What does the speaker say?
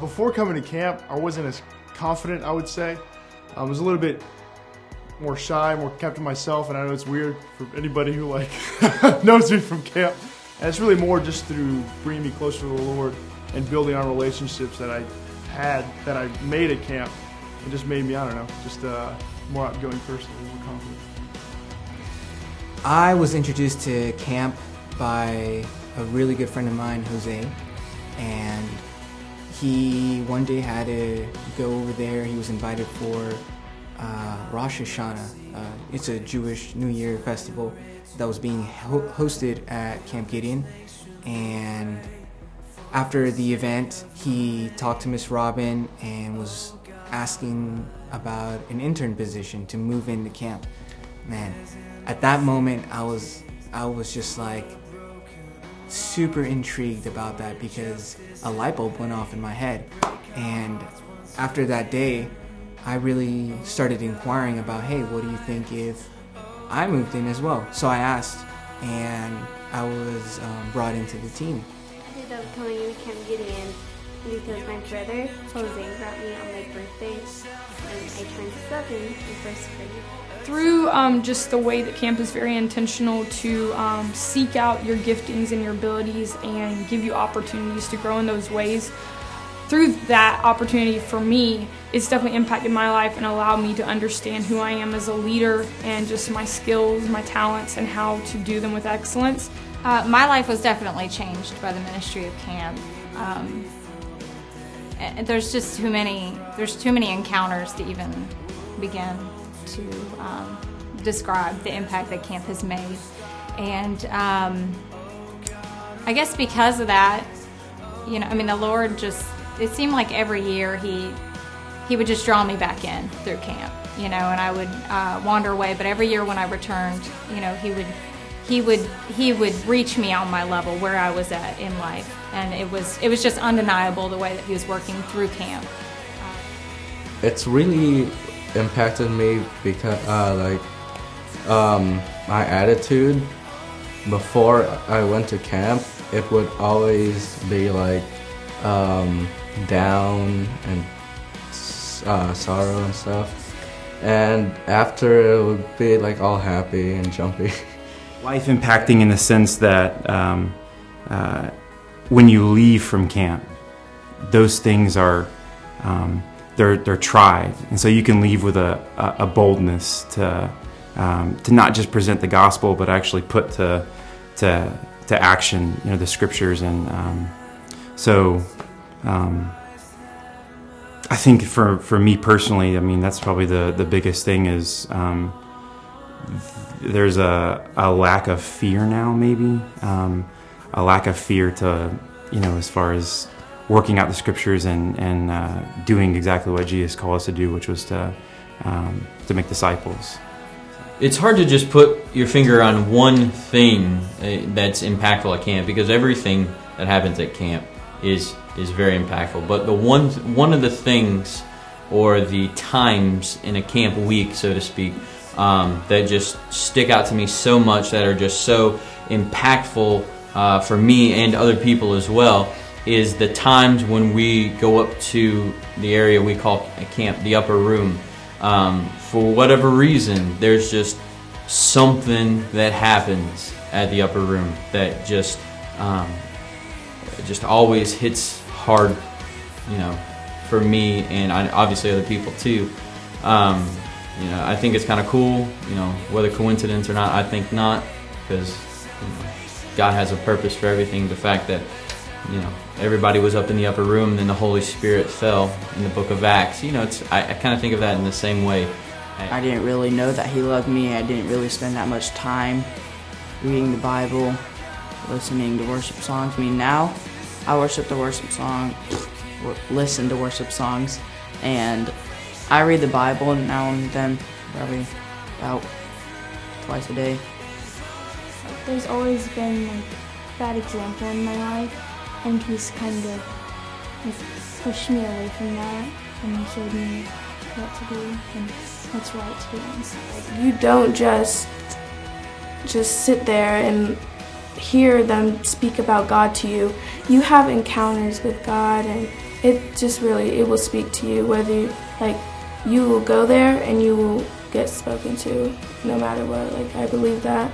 Before coming to camp, I wasn't as confident, I would say. I was a little bit more shy, more kept to myself, and I know it's weird for anybody who knows me from camp. And it's really more just through bringing me closer to the Lord and building on relationships that I made at camp. It just made me, I don't know, just a more outgoing person, more confident. I was introduced to camp by a really good friend of mine, Jose, and he one day had to go over there. He was invited for Rosh Hashanah. It's a Jewish New Year festival that was being hosted at Camp Gideon. And after the event, he talked to Miss Robin and was asking about an intern position to move into camp. Man, at that moment, I was just like super intrigued about that because a light bulb went off in my head. And after that day, I really started inquiring about, hey, what do you think if I moved in as well? So I asked, and I was brought into the team. I ended up coming into Camp Gideon because my brother, Jose, brought me on my birthday, and I turned 7 in first grade. Through just the way that camp is very intentional to seek out your giftings and your abilities and give you opportunities to grow in those ways. Through that opportunity for me, it's definitely impacted my life and allowed me to understand who I am as a leader and just my skills, my talents, and how to do them with excellence. My life was definitely changed by the ministry of camp. There's just too many encounters to even begin to describe the impact that camp has made. And I guess because of that, the Lord just, it seemed like every year he would just draw me back in through camp, and I would wander away. But every year when I returned, he would reach me on my level where I was at in life. And it was just undeniable the way that he was working through camp. It's really impacted me because my attitude before I went to camp, it would always be down and sorrow and stuff, and after it would be all happy and jumpy. Life impacting in the sense that when you leave from camp, those things are they're tried, and so you can leave with a boldness to not just present the gospel, but actually put to action, the scriptures. And I think for me personally, that's probably the biggest thing is there's a lack of fear now, maybe a lack of fear to as far as working out the scriptures and doing exactly what Jesus called us to do, which was to make disciples. It's hard to just put your finger on one thing that's impactful at camp, because everything that happens at camp is very impactful. But the one of the things or the times in a camp week, so to speak, that just stick out to me so much, that are just so impactful for me and other people as well, is the times when we go up to the area we call at camp the upper room. For whatever reason, there's just something that happens at the upper room that just always hits hard, for me and obviously other people too. I think it's kind of cool, whether coincidence or not, I think not, because God has a purpose for everything. The fact that everybody was up in the upper room and then the Holy Spirit fell in the book of Acts. I kind of think of that in the same way. I didn't really know that he loved me. I didn't really spend that much time reading the Bible, listening to worship songs. Now I worship the worship song, listen to worship songs, and I read the Bible now and then, probably about twice a day. There's always been that example in my life, and he's kind of pushed me away from that and showed me what to do and what's right to do inside. You don't just sit there and hear them speak about God to you. You have encounters with God, and it just really, it will speak to you, whether you will go there and you will get spoken to no matter what. I believe that.